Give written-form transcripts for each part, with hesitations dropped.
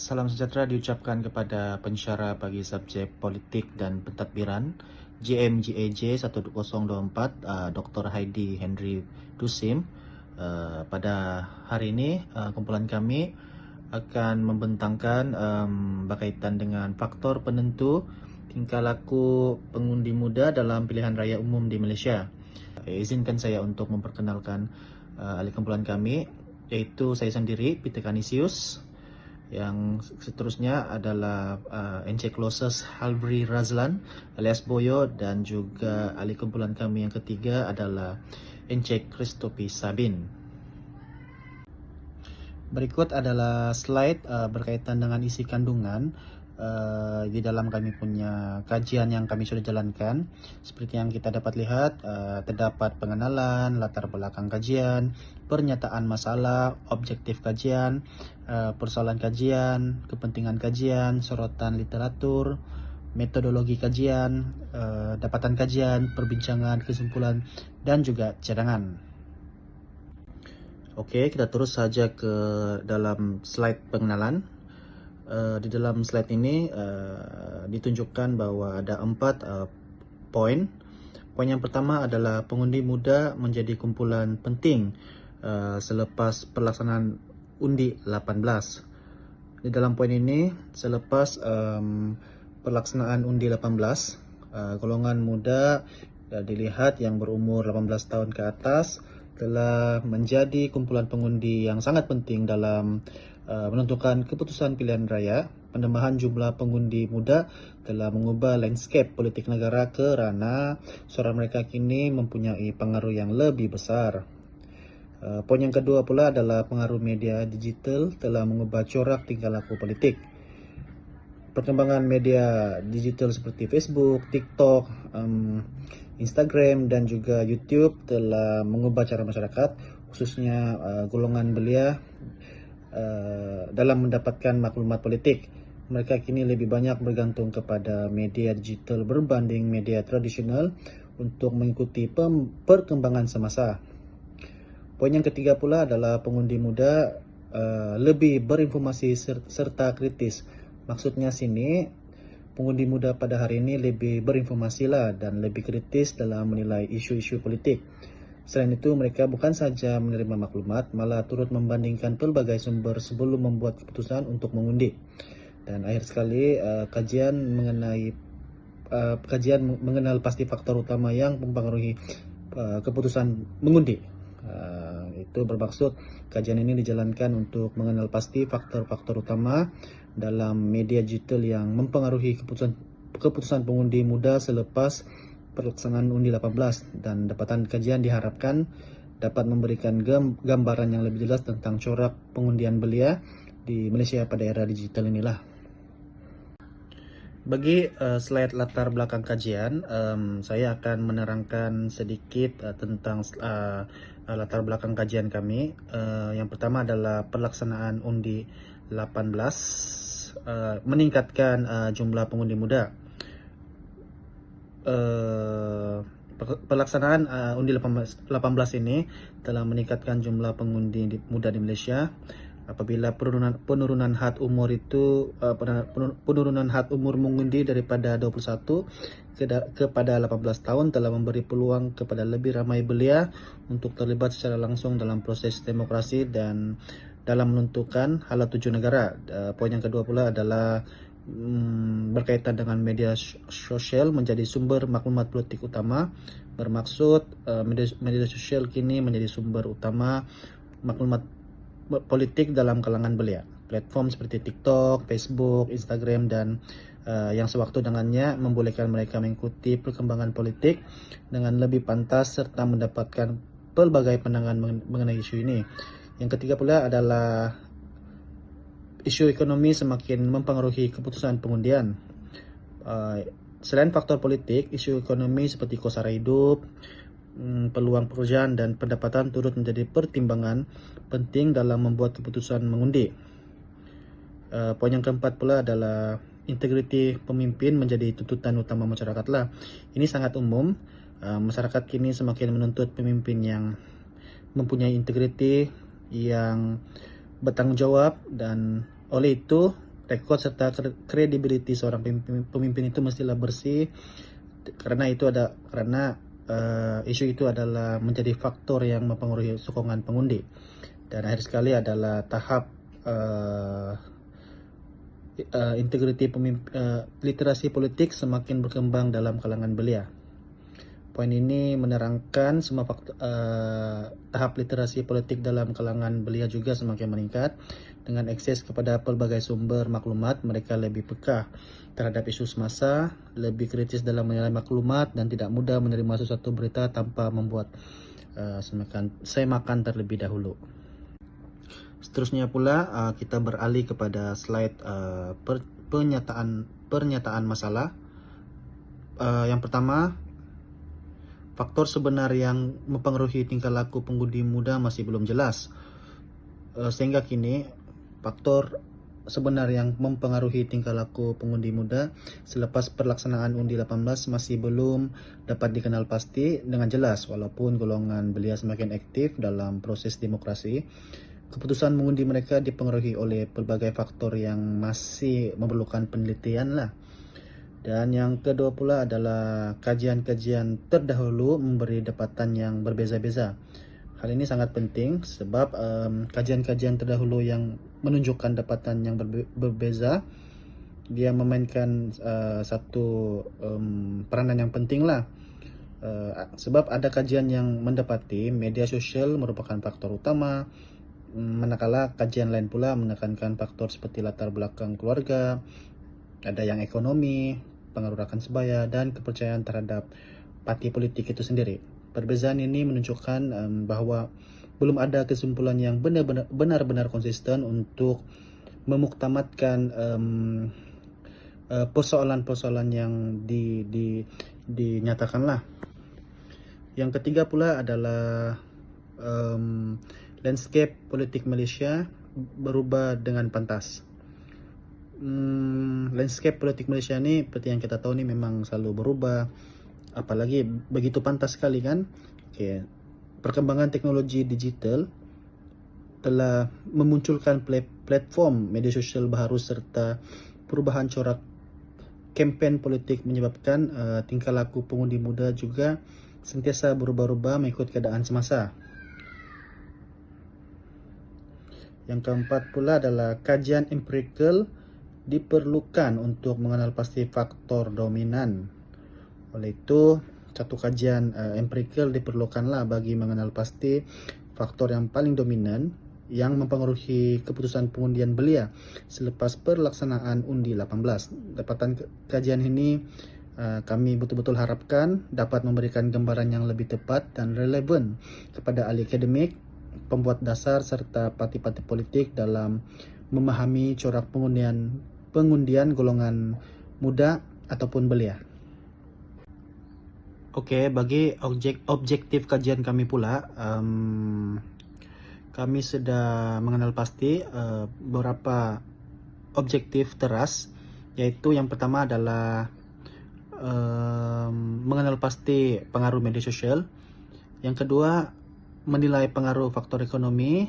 Salam sejahtera diucapkan kepada pensyarah bagi subjek politik dan pentadbiran JMGAJ 1024 Dr. Heidi Henry Dusim. Pada hari ini kumpulan kami akan membentangkan berkaitan dengan faktor penentu tingkah laku pengundi muda dalam pilihan raya umum di Malaysia. Izinkan saya untuk memperkenalkan ahli kumpulan kami, iaitu saya sendiri, Peter Canisius. Yang seterusnya adalah Encik Closes Halbri Razlan alias Boyo, dan juga ahli kumpulan kami yang ketiga adalah Encik Christopi Sabin. Berikut adalah slide berkaitan dengan isi kandungan di dalam kami punya kajian yang kami sudah jalankan. Seperti yang kita dapat lihat, terdapat pengenalan, latar belakang kajian, pernyataan masalah, objektif kajian, persoalan kajian, kepentingan kajian, sorotan literatur, metodologi kajian, dapatan kajian, perbincangan, kesimpulan, dan juga cadangan. Okey, kita terus saja ke dalam slide pengenalan. Di dalam slide ini ditunjukkan bahawa ada 4 poin. Poin yang pertama adalah pengundi muda menjadi kumpulan penting selepas pelaksanaan undi 18. Di dalam poin ini, selepas pelaksanaan undi 18, golongan muda dilihat yang berumur 18 tahun ke atas telah menjadi kumpulan pengundi yang sangat penting dalam menentukan keputusan pilihan raya. Penambahan jumlah pengundi muda telah mengubah landscape politik negara kerana suara mereka kini mempunyai pengaruh yang lebih besar. Poin yang kedua pula adalah pengaruh media digital telah mengubah corak tingkah laku politik. Perkembangan media digital seperti Facebook, TikTok, Instagram dan juga YouTube telah mengubah cara masyarakat, khususnya golongan belia, dalam mendapatkan maklumat politik. Mereka kini lebih banyak bergantung kepada media digital berbanding media tradisional untuk mengikuti perkembangan semasa. Poin yang ketiga pula adalah pengundi muda lebih berinformasi serta kritis. Maksudnya sini, pengundi muda pada hari ini lebih berinformasi dan lebih kritis dalam menilai isu-isu politik. Selain itu, mereka bukan saja menerima maklumat, malah turut membandingkan pelbagai sumber sebelum membuat keputusan untuk mengundi. Dan akhir sekali, kajian mengenal pasti faktor utama yang mempengaruhi keputusan mengundi. Itu bermaksud kajian ini dijalankan untuk mengenal pasti faktor-faktor utama dalam media digital yang mempengaruhi keputusan pengundi muda selepas pelaksanaan undi 18, dan dapatan kajian diharapkan dapat memberikan gambaran yang lebih jelas tentang corak pengundian belia di Malaysia pada era digital inilah. Bagi slide latar belakang kajian, saya akan menerangkan sedikit tentang latar belakang kajian kami. Yang pertama adalah pelaksanaan undi 18 meningkatkan jumlah pengundi muda. Pelaksanaan undi 18 ini telah meningkatkan jumlah pengundi muda di Malaysia apabila penurunan had umur mengundi daripada 21 kepada 18 tahun telah memberi peluang kepada lebih ramai belia untuk terlibat secara langsung dalam proses demokrasi dan dalam menentukan hala tuju negara. Poin yang kedua pula adalah berkaitan dengan media sosial menjadi sumber maklumat politik utama. Bermaksud media sosial kini menjadi sumber utama maklumat politik dalam kalangan belia. Platform seperti TikTok, Facebook, Instagram dan yang sewaktu dengannya membolehkan mereka mengikuti perkembangan politik dengan lebih pantas serta mendapatkan pelbagai pandangan mengenai isu ini. Yang ketiga pula adalah isu ekonomi semakin mempengaruhi keputusan pengundian. Selain faktor politik, isu ekonomi seperti kos sara hidup, peluang pekerjaan dan pendapatan turut menjadi pertimbangan penting dalam membuat keputusan mengundi. Poin yang keempat pula adalah integriti pemimpin menjadi tuntutan utama masyarakat lah. Ini sangat umum. Masyarakat kini semakin menuntut pemimpin yang mempunyai integriti, yang bertanggungjawab, dan oleh itu rekod serta kredibiliti seorang pemimpin itu mestilah bersih, karena isu itu adalah menjadi faktor yang mempengaruhi sokongan pengundi. Dan akhir sekali adalah tahap literasi politik semakin berkembang dalam kalangan belia. Poin ini menerangkan semua tahap literasi politik dalam kalangan belia juga semakin meningkat. Dengan akses kepada pelbagai sumber maklumat, mereka lebih peka terhadap isu semasa, lebih kritis dalam menilai maklumat, dan tidak mudah menerima sesuatu berita tanpa membuat semakan terlebih dahulu. Seterusnya pula kita beralih kepada slide pernyataan masalah. Yang pertama, faktor sebenar yang mempengaruhi tingkah laku pengundi muda masih belum jelas. Sehingga kini, faktor sebenar yang mempengaruhi tingkah laku pengundi muda selepas pelaksanaan undi 18 masih belum dapat dikenal pasti dengan jelas. Walaupun golongan belia semakin aktif dalam proses demokrasi, keputusan mengundi mereka dipengaruhi oleh pelbagai faktor yang masih memerlukan penelitian lah. Dan yang kedua pula adalah kajian-kajian terdahulu memberi dapatan yang berbeza-beza. Hal ini sangat penting sebab kajian-kajian terdahulu yang menunjukkan dapatan yang berbeza, dia memainkan satu peranan yang penting lah. Sebab ada kajian yang mendapati media sosial merupakan faktor utama, manakala kajian lain pula menekankan faktor seperti latar belakang keluarga, ada yang ekonomi, pengaruh rakan sebaya, dan kepercayaan terhadap parti politik itu sendiri. Perbezaan ini menunjukkan bahwa belum ada kesimpulan yang benar-benar konsisten untuk memuktamadkan persoalan-persoalan yang dinyatakanlah. Yang ketiga pula adalah landscape politik Malaysia berubah dengan pantas. Landscape politik Malaysia ni seperti yang kita tahu ni memang selalu berubah, apalagi begitu pantas sekali kan. Perkembangan teknologi digital telah memunculkan platform media sosial baru serta perubahan corak kempen politik menyebabkan tingkah laku pengundi muda juga sentiasa berubah-ubah mengikut keadaan semasa. Yang keempat pula adalah kajian empirikal diperlukan untuk mengenal pasti faktor dominan. Oleh itu, satu kajian empirikal diperlukanlah bagi mengenal pasti faktor yang paling dominan yang mempengaruhi keputusan pengundian belia selepas pelaksanaan undi 18. Dapatan kajian ini kami betul-betul harapkan dapat memberikan gambaran yang lebih tepat dan relevan kepada ahli akademik, pembuat dasar serta parti-parti politik dalam memahami corak pengundian golongan muda ataupun belia. Bagi objektif kajian kami pula, kami sudah mengenal pasti beberapa objektif teras, yaitu yang pertama adalah mengenal pasti pengaruh media sosial, yang kedua menilai pengaruh faktor ekonomi,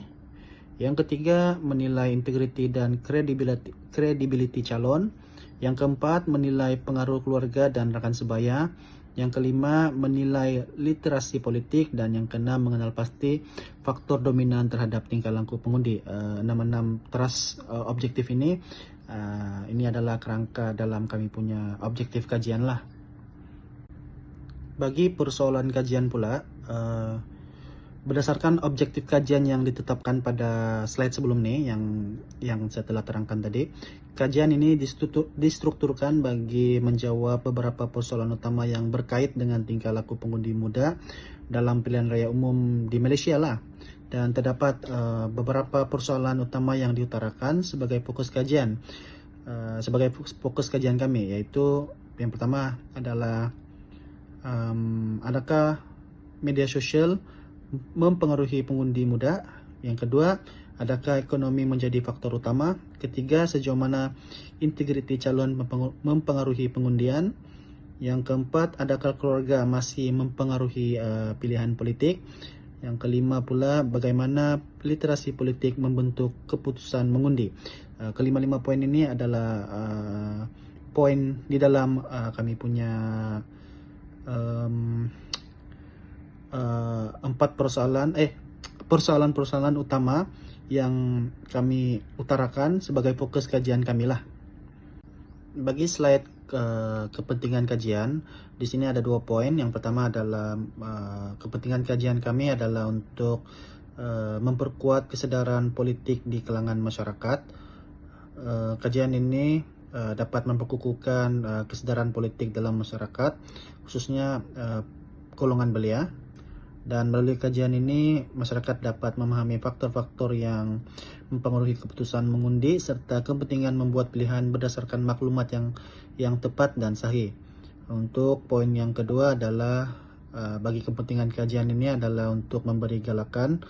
yang ketiga menilai integriti dan kredibiliti calon, yang keempat menilai pengaruh keluarga dan rakan sebaya, yang kelima menilai literasi politik, dan yang keenam mengenal pasti faktor dominan terhadap tingkah laku pengundi. 6 teras objektif ini adalah kerangka dalam kami punya objektif kajian lah. Bagi persoalan kajian pula, berdasarkan objektif kajian yang ditetapkan pada slide sebelum ini yang saya telah terangkan tadi, kajian ini distrukturkan bagi menjawab beberapa persoalan utama yang berkait dengan tingkah laku pengundi muda dalam pilihan raya umum di Malaysia lah. Dan terdapat beberapa persoalan utama yang diutarakan sebagai fokus kajian kami, yaitu yang pertama adalah adakah media sosial mempengaruhi pengundi muda? Yang kedua, adakah ekonomi menjadi faktor utama? Ketiga, sejauh mana integriti calon mempengaruhi pengundian? Yang keempat, adakah keluarga masih mempengaruhi pilihan politik? Yang kelima pula, bagaimana literasi politik membentuk keputusan mengundi. Kelima-lima poin ini adalah poin di dalam kami punya empat persoalan utama yang kami utarakan sebagai fokus kajian kami lah. Bagi slide kepentingan kajian, di sini ada 2 poin. Yang pertama adalah kepentingan kajian kami adalah untuk memperkuat kesadaran politik di kalangan masyarakat. Kajian ini dapat memperkukuhkan kesadaran politik dalam masyarakat, khususnya golongan belia. Dan melalui kajian ini, masyarakat dapat memahami faktor-faktor yang mempengaruhi keputusan mengundi serta kepentingan membuat pilihan berdasarkan maklumat yang tepat dan sahih. Untuk poin yang kedua adalah bagi kepentingan kajian ini adalah untuk memberi galakan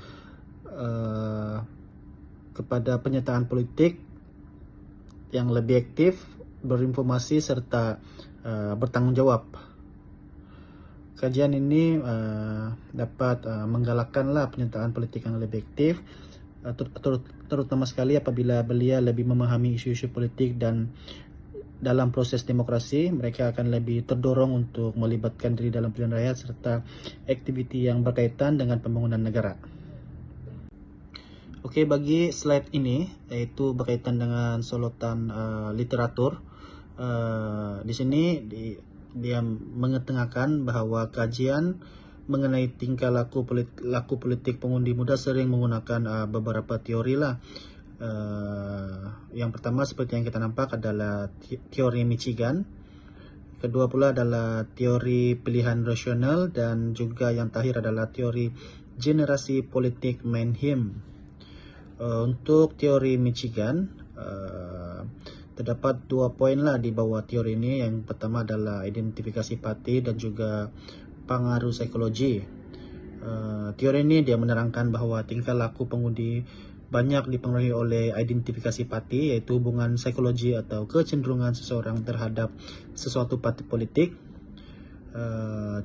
kepada penyertaan politik yang lebih aktif, berinformasi serta bertanggung jawab. Kajian ini dapat menggalakkanlah penyertaan politik yang lebih aktif, terutama sekali apabila belia lebih memahami isu-isu politik, dan dalam proses demokrasi mereka akan lebih terdorong untuk melibatkan diri dalam pilihan rakyat serta aktiviti yang berkaitan dengan pembangunan negara. Oke, bagi slide ini yaitu berkaitan dengan sorotan literatur. Di sini dia mengetengahkan bahwa kajian mengenai tingkah laku politik pengundi muda sering menggunakan beberapa teori lah. Yang pertama seperti yang kita nampak adalah teori Michigan. Kedua pula adalah teori pilihan rasional, dan juga yang terakhir adalah teori generasi politik Mannheim. Untuk teori Michigan, terdapat 2 poin lah di bawah teori ini. Yang pertama adalah identifikasi parti dan juga pengaruh psikologi. Teori ini dia menerangkan bahwa tingkah laku pengundi banyak dipengaruhi oleh identifikasi parti, yaitu hubungan psikologi atau kecenderungan seseorang terhadap sesuatu parti politik.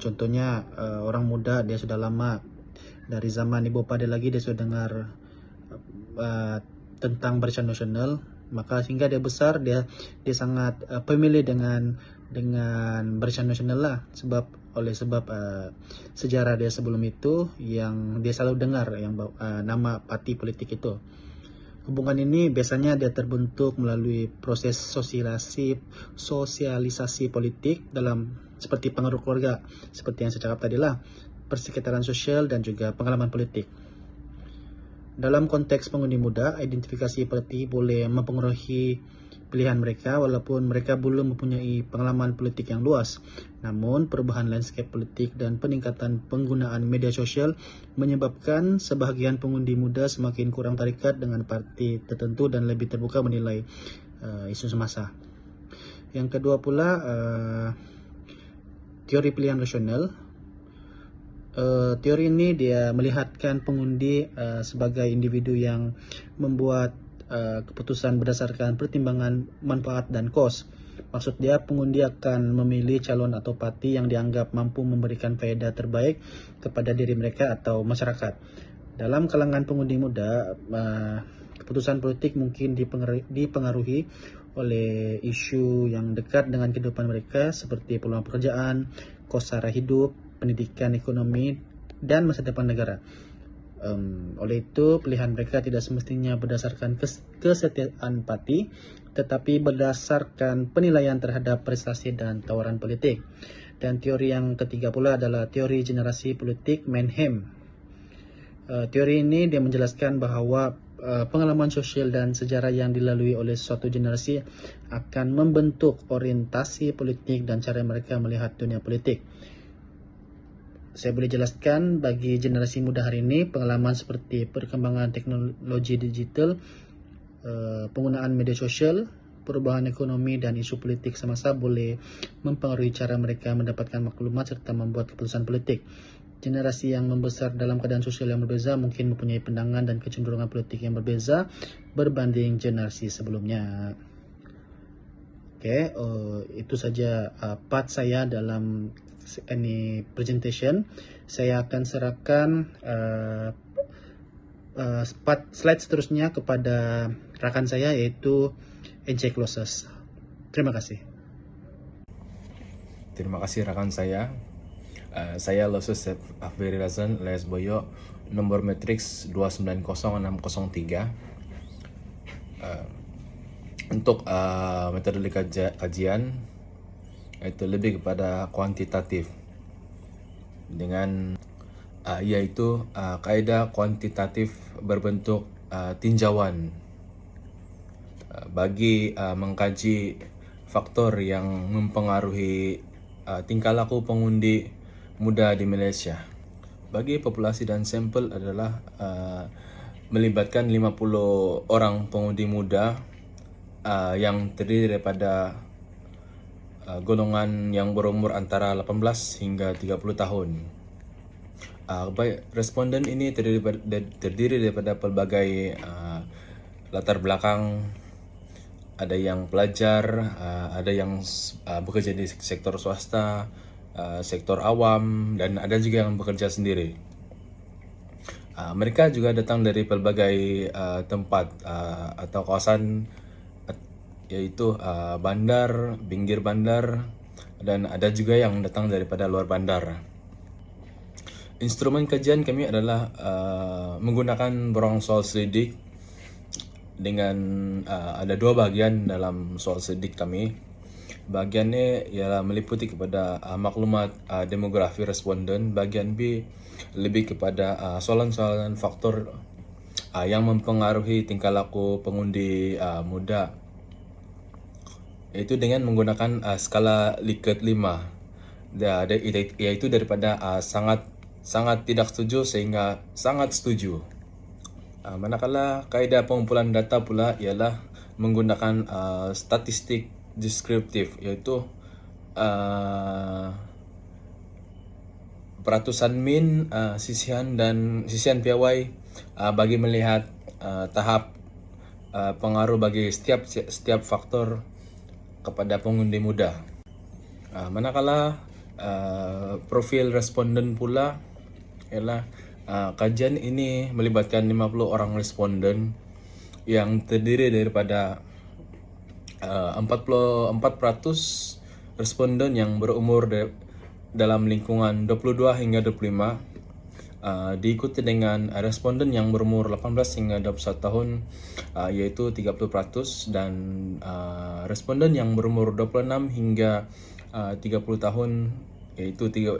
Contohnya orang muda dia sudah lama, dari zaman ibu bapa dia lagi dia sudah dengar tentang Barisan Nasional, maka sehingga dia besar dia sangat pemilih dengan Barisan Nasional lah, sebab sejarah dia sebelum itu yang dia selalu dengar yang nama parti politik itu. Hubungan ini biasanya dia terbentuk melalui proses sosialisasi politik dalam seperti pengaruh keluarga, seperti yang saya cakap tadi lah, persekitaran sosial dan juga pengalaman politik. Dalam konteks pengundi muda, identifikasi parti boleh mempengaruhi pilihan mereka walaupun mereka belum mempunyai pengalaman politik yang luas. Namun, perubahan landscape politik dan peningkatan penggunaan media sosial menyebabkan sebahagian pengundi muda semakin kurang terikat dengan parti tertentu dan lebih terbuka menilai isu semasa. Yang kedua pula, teori pilihan rasional. Teori ini dia melihatkan pengundi sebagai individu yang membuat keputusan berdasarkan pertimbangan manfaat dan kos. Maksud dia, pengundi akan memilih calon atau parti yang dianggap mampu memberikan faedah terbaik kepada diri mereka atau masyarakat. Dalam kalangan pengundi muda, keputusan politik mungkin dipengaruhi oleh isu yang dekat dengan kehidupan mereka seperti peluang pekerjaan, kos sara hidup, pendidikan, ekonomi, dan masa depan negara. Oleh itu, pilihan mereka tidak semestinya berdasarkan kesetiaan parti, tetapi berdasarkan penilaian terhadap prestasi dan tawaran politik. Dan teori yang ketiga pula adalah teori generasi politik Mannheim. Teori ini dia menjelaskan bahwa pengalaman sosial dan sejarah yang dilalui oleh suatu generasi akan membentuk orientasi politik dan cara mereka melihat dunia politik. Saya boleh jelaskan bagi generasi muda hari ini, pengalaman seperti perkembangan teknologi digital, penggunaan media sosial, perubahan ekonomi dan isu politik semasa boleh mempengaruhi cara mereka mendapatkan maklumat serta membuat keputusan politik. Generasi yang membesar dalam keadaan sosial yang berbeza mungkin mempunyai pandangan dan kecenderungan politik yang berbeza berbanding generasi sebelumnya. Oke, itu saja part saya dalam ini presentation. Saya akan serahkan part slide seterusnya kepada rekan saya, yaitu NC Closes. Terima kasih. Terima kasih rekan saya. Saya Losus Afberi Razan alias Boyo, nomor matriks 290603. Untuk metodologi kajian itu lebih kepada kuantitatif dengan yaitu kaidah kuantitatif berbentuk tinjauan bagi mengkaji faktor yang mempengaruhi tingkah laku pengundi muda di Malaysia. Bagi populasi dan sampel adalah melibatkan 50 orang pengundi muda yang terdiri daripada golongan yang berumur antara 18 hingga 30 tahun. Responden ini terdiri daripada pelbagai latar belakang. Ada yang pelajar, ada yang bekerja di sektor swasta, sektor awam, dan ada juga yang bekerja sendiri. Mereka juga datang dari pelbagai tempat atau kawasan, yaitu bandar, pinggir bandar, dan ada juga yang datang daripada luar bandar. Instrumen kajian kami adalah menggunakan borang soal selidik dengan ada dua bahagian dalam soal selidik kami. Bahagiannya ialah meliputi kepada maklumat demografi responden. Bahagian B lebih kepada soalan-soalan faktor yang mempengaruhi tingkah laku pengundi muda, yaitu dengan menggunakan skala Likert 5, yaitu daripada sangat tidak setuju sehingga sangat setuju. Manakala kaedah pengumpulan data pula ialah menggunakan statistik deskriptif, yaitu peratusan min, sisihan dan sisihan piawai bagi melihat tahap pengaruh bagi setiap faktor kepada pengundi muda. Manakala profil responden pula ialah kajian ini melibatkan 50 orang responden yang terdiri daripada 44% responden yang berumur dalam lingkungan 22 hingga 25, diikuti dengan responden yang berumur 18 hingga 21 tahun yaitu 30%, dan responden yang berumur 26 hingga 30 tahun yaitu 26%.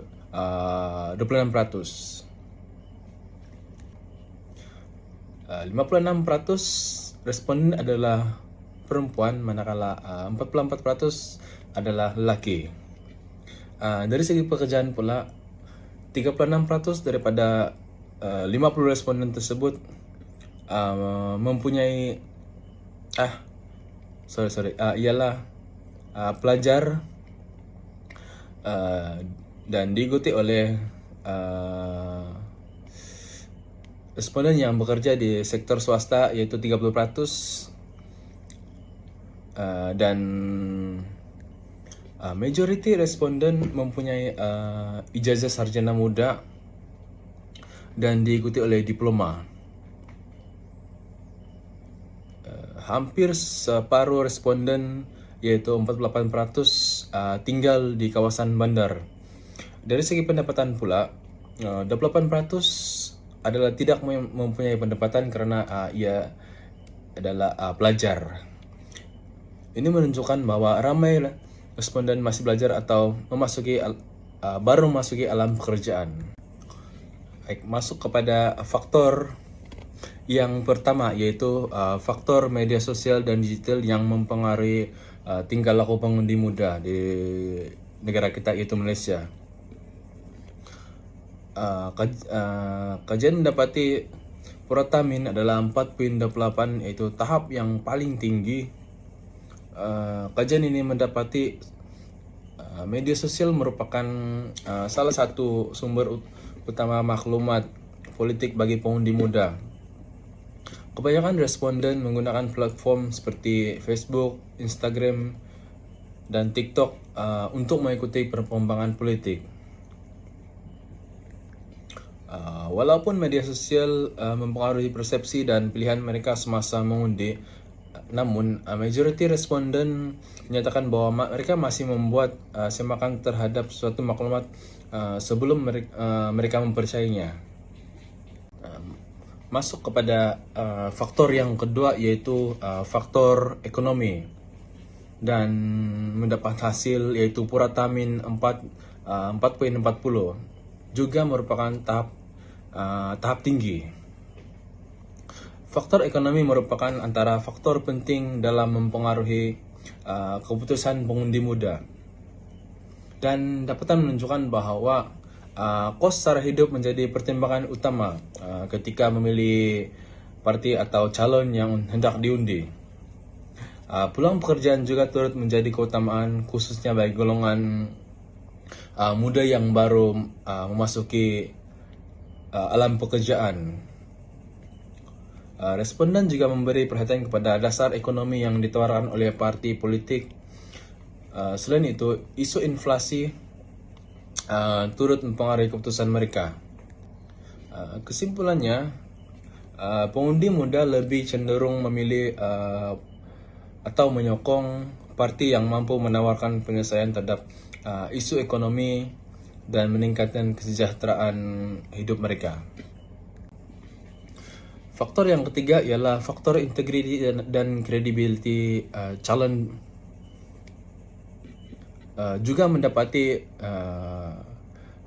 56% responden adalah perempuan, manakala 44% adalah lelaki. Dari segi pekerjaan pula, 36% daripada 50 responden tersebut mempunyai ialah pelajar, dan diikuti oleh responden yang bekerja di sektor swasta yaitu 30%, dan majority responden mempunyai ijazah sarjana muda dan diikuti oleh diploma. Hampir separuh responden yaitu 48% tinggal di kawasan bandar. Dari segi pendapatan pula, 28% adalah tidak mempunyai pendapatan karena ia adalah pelajar. Ini menunjukkan bahwa ramai responden masih belajar atau baru memasuki alam pekerjaan. Masuk kepada faktor yang pertama, yaitu faktor media sosial dan digital yang mempengaruhi tingkah laku pengundi muda di negara kita, yaitu Malaysia. Kajian mendapati purata min adalah 4.28, yaitu tahap yang paling tinggi. Kajian ini mendapati media sosial merupakan salah satu sumber utama maklumat politik bagi pengundi muda. Kebanyakan responden menggunakan platform seperti Facebook, Instagram, dan TikTok untuk mengikuti perkembangan politik. Walaupun media sosial mempengaruhi persepsi dan pilihan mereka semasa mengundi, namun majoriti responden menyatakan bahwa mereka masih membuat semakan terhadap suatu maklumat sebelum mereka mempercayainya. Masuk kepada faktor yang kedua, yaitu faktor ekonomi, dan mendapat hasil yaitu Puratamin 4.40 juga merupakan tahap tinggi. Faktor ekonomi merupakan antara faktor penting dalam mempengaruhi keputusan pengundi muda, dan dapat menunjukkan bahwa kos secara hidup menjadi pertimbangan utama ketika memilih parti atau calon yang hendak diundi. Peluang pekerjaan juga turut menjadi keutamaan, khususnya bagi golongan muda yang baru memasuki alam pekerjaan. Responden juga memberi perhatian kepada dasar ekonomi yang ditawarkan oleh parti politik. Selain itu, isu inflasi turut mempengaruhi keputusan mereka. Kesimpulannya, pengundi muda lebih cenderung memilih atau menyokong parti yang mampu menawarkan penyelesaian terhadap isu ekonomi dan meningkatkan kesejahteraan hidup mereka. Faktor yang ketiga ialah faktor integriti dan credibility calon juga mendapati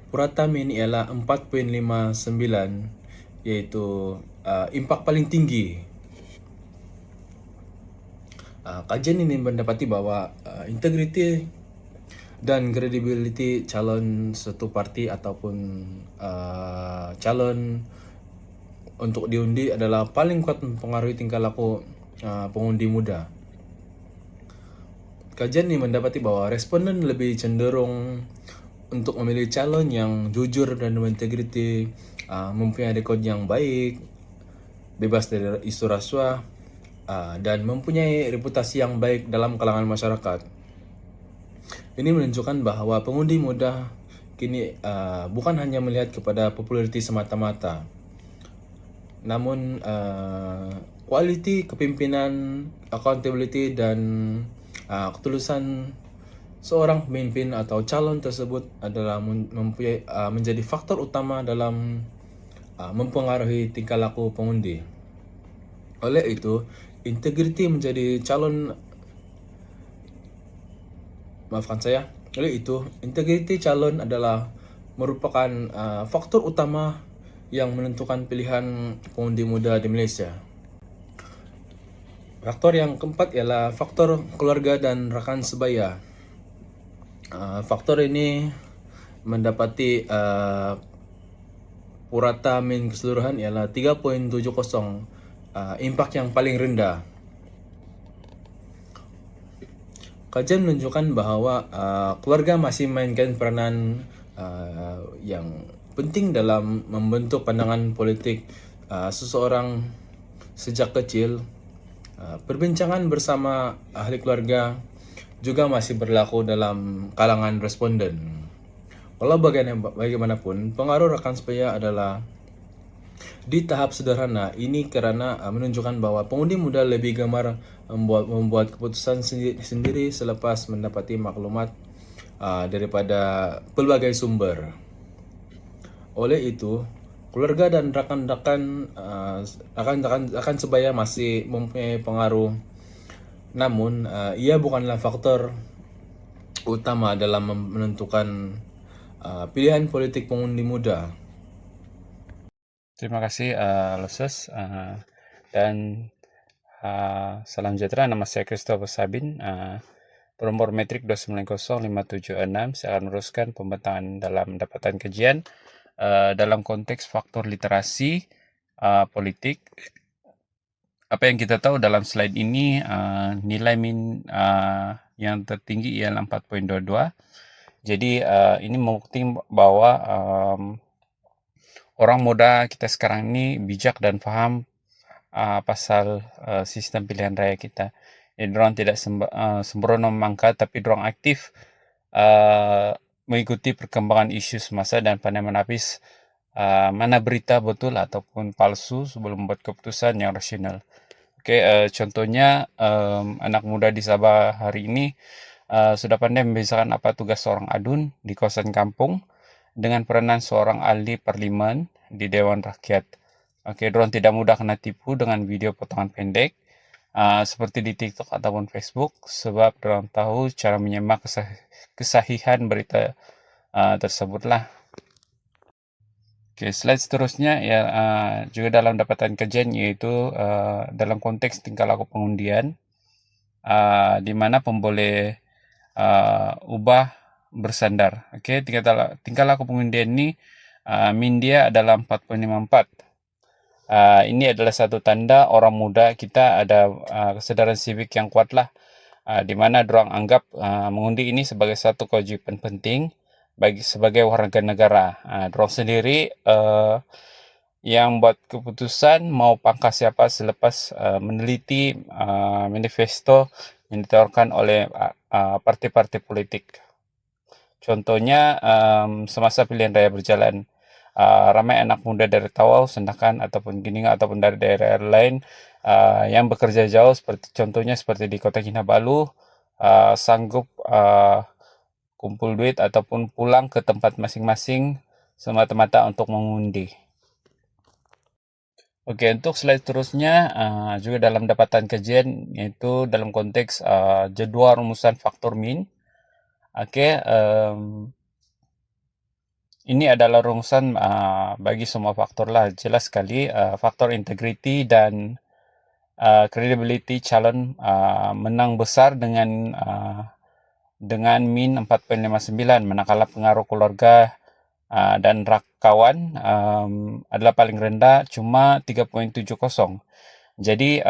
Puratamin ialah 4.59, yaitu impak paling tinggi. Kajian ini mendapati bahwa integriti dan credibility calon suatu parti ataupun calon untuk diundi adalah paling kuat mempengaruhi tingkah laku pengundi muda. Kajian ini mendapati bahwa responden lebih cenderung untuk memilih calon yang jujur dan berintegriti, mempunyai rekod yang baik, bebas dari isu rasuah, dan mempunyai reputasi yang baik dalam kalangan masyarakat. Ini menunjukkan bahwa pengundi muda kini bukan hanya melihat kepada populariti semata-mata, namun quality kepemimpinan, accountability, dan ketulusan seorang pemimpin atau calon tersebut adalah menjadi faktor utama dalam mempengaruhi tingkah laku pengundi. Oleh itu, integriti menjadi calon integriti calon adalah merupakan faktor utama yang menentukan pilihan pengundi muda di Malaysia. Faktor yang keempat ialah faktor keluarga dan rakan sebaya. Faktor ini mendapati Puratamin keseluruhan ialah 3.70, impak yang paling rendah. Kajian menunjukkan bahwa keluarga masih memainkan peranan yang penting dalam membentuk pandangan politik seseorang sejak kecil. Perbincangan bersama ahli keluarga juga masih berlaku dalam kalangan responden. Walau bagaimanapun, pengaruh rakan sebaya adalah di tahap sederhana ini karena menunjukkan bahwa pengundi muda lebih gemar membuat keputusan sendiri selepas mendapati maklumat daripada pelbagai sumber. Oleh itu, keluarga dan rekan-rekan sebaya masih mempunyai pengaruh, namun ia bukanlah faktor utama dalam menentukan pilihan politik pengundi muda. Terima kasih Lusus, dan salam sejahtera. Nama saya Christopher Sabin, bernomor metrik 2905776. Saya akan meneruskan pembentangan dalam pendapatan kajian dalam konteks faktor literasi politik. Apa yang kita tahu dalam slide ini, nilai yang tertinggi ialah 4.22. Jadi ini membuktikan bahwa orang muda kita sekarang ini bijak dan paham pasal sistem pilihan raya kita. dorang tidak sembrono memangkat, tapi dorang aktif uh, mengikuti perkembangan isu semasa dan pandai menapis mana berita betul ataupun palsu sebelum membuat keputusan yang rasional. Oke, contohnya anak muda di Sabah hari ini sudah pandai membedakan apa tugas seorang adun di kawasan kampung dengan peranan seorang ahli parlimen di Dewan Rakyat. Oke, dorang tidak mudah kena tipu dengan video potongan pendek seperti di TikTok ataupun Facebook, sebab dorang tahu cara menyemak kesahihan berita tersebutlah. Oke, slide seterusnya ya juga dalam dapatan kajian, yaitu dalam konteks tingkah laku pengundian, di mana pemboleh ubah bersandar. Oke, tingkah laku pengundian ini Mindia adalah 4.54. Ini adalah satu tanda orang muda kita ada kesadaran civic yang kuat lah, di mana dorang anggap mengundi ini sebagai satu kewajiban penting sebagai warga negara. Dorang sendiri yang buat keputusan mau pangkas siapa selepas meneliti manifesto yang ditawarkan oleh partai-partai politik. Contohnya semasa pilihan raya berjalan, ramai anak muda dari Tawau, Sandakan ataupun Gininga ataupun dari daerah lain yang bekerja jauh, seperti di Kota Kinabalu, sanggup kumpul duit ataupun pulang ke tempat masing-masing semata-mata untuk mengundi. Oke, untuk slide terusnya juga dalam dapatan kajian, yaitu dalam konteks jadwal rumusan faktor min. Oke, ini adalah rumusan bagi semua faktor lah. Jelas sekali faktor integrity dan credibility calon menang besar dengan min 4.59, manakala pengaruh keluarga dan kawan adalah paling rendah cuma 3.70. Jadi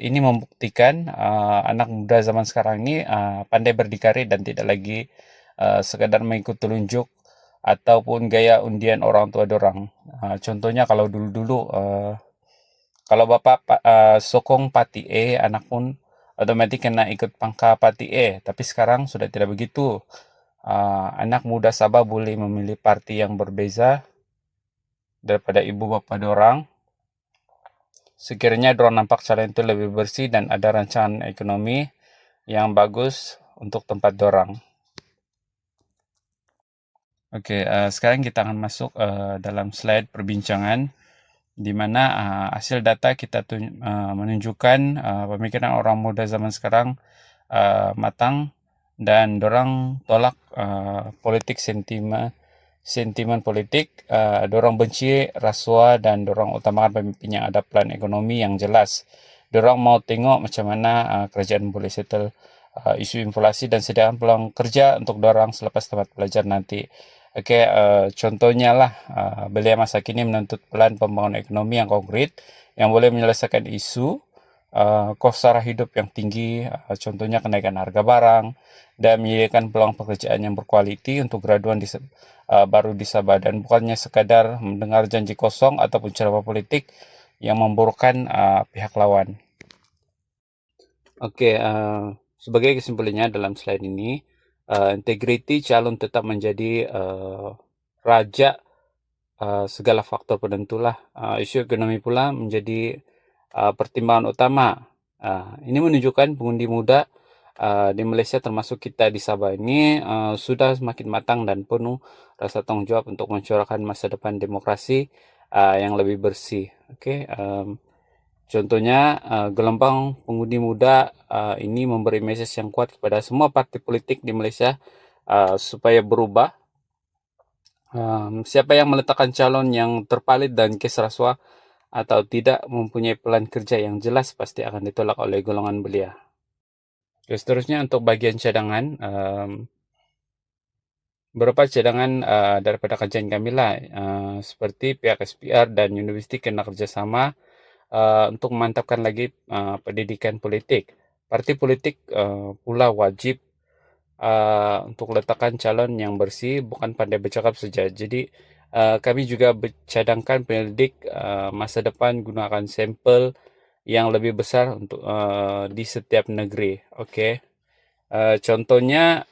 ini membuktikan anak muda zaman sekarang ini pandai berdikari dan tidak lagi sekadar mengikut telunjuk ataupun gaya undian orang tua dorang. Contohnya kalau dulu-dulu kalau bapak sokong parti E, anak pun otomatis kena ikut pangka parti E. Tapi sekarang sudah tidak begitu. Anak muda Sabah boleh memilih parti yang berbeza daripada ibu bapak dorang, sekiranya dorang nampak calon itu lebih bersih dan ada rancangan ekonomi yang bagus untuk tempat dorang. Oke, sekarang kita akan masuk dalam slide perbincangan, di mana hasil data kita menunjukkan pemikiran orang muda zaman sekarang matang dan dorang tolak politik sentimen politik, dorang benci rasuah dan dorang utamakan pemimpin yang ada plan ekonomi yang jelas. Dorang mau tengok macam mana kerajaan boleh settle isu inflasi dan sediakan peluang kerja untuk dorang selepas tamat pelajar nanti. Oke, contohnya lah belia masa kini menuntut plan pembangunan ekonomi yang konkret yang boleh menyelesaikan isu kos sara hidup yang tinggi, contohnya kenaikan harga barang, dan menyediakan peluang pekerjaan yang berkualiti untuk graduan baru di Sabah, dan bukannya sekadar mendengar janji kosong ataupun ceramah politik yang memburukan pihak lawan. Oke, sebagai kesimpulannya dalam slide ini, integriti calon tetap menjadi raja segala faktor penentulah. Isu ekonomi pula menjadi pertimbangan utama. Ini menunjukkan pengundi muda di Malaysia termasuk kita di Sabah ini sudah semakin matang dan penuh rasa tanggung jawab untuk mencurahkan masa depan demokrasi yang lebih bersih. Oke, contohnya gelombang pengundi muda ini memberi mesej yang kuat kepada semua parti politik di Malaysia supaya berubah. Siapa yang meletakkan calon yang terpalit dan kes rasuah atau tidak mempunyai plan kerja yang jelas pasti akan ditolak oleh golongan belia. Seterusnya untuk bagian cadangan, beberapa cadangan daripada kajian kami lah, seperti pihak SPR dan universiti kena kerjasama untuk memantapkan lagi pendidikan politik. Parti politik pula wajib untuk letakkan calon yang bersih, bukan pandai bercakap saja. Jadi kami juga cadangkan penyelidik masa depan gunakan sampel yang lebih besar untuk di setiap negeri. Oke. Contohnya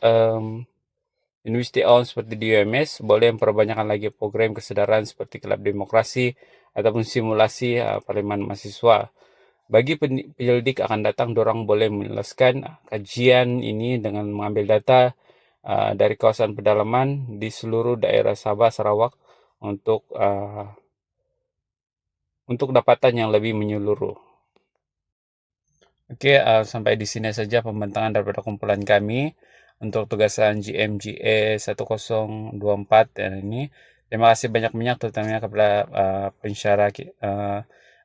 University On seperti di UMS boleh memperbanyakkan lagi program kesadaran seperti klub demokrasi ataupun simulasi parlemen mahasiswa. Bagi penyelidik akan datang, dorang boleh menuliskan kajian ini dengan mengambil data dari kawasan pedalaman di seluruh daerah Sabah Sarawak untuk dapatan yang lebih menyeluruh. Oke, sampai di sini saja pembentangan daripada kumpulan kami untuk tugasan GMGA 1024 dan ini. Terima kasih banyak-banyak terutama kepada pensyarah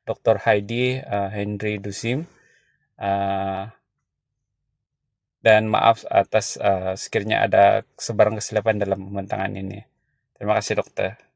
Dr. Heidi Henry Dusim. Dan maaf atas sekiranya ada sebarang kesilapan dalam pembentangan ini. Terima kasih dokter.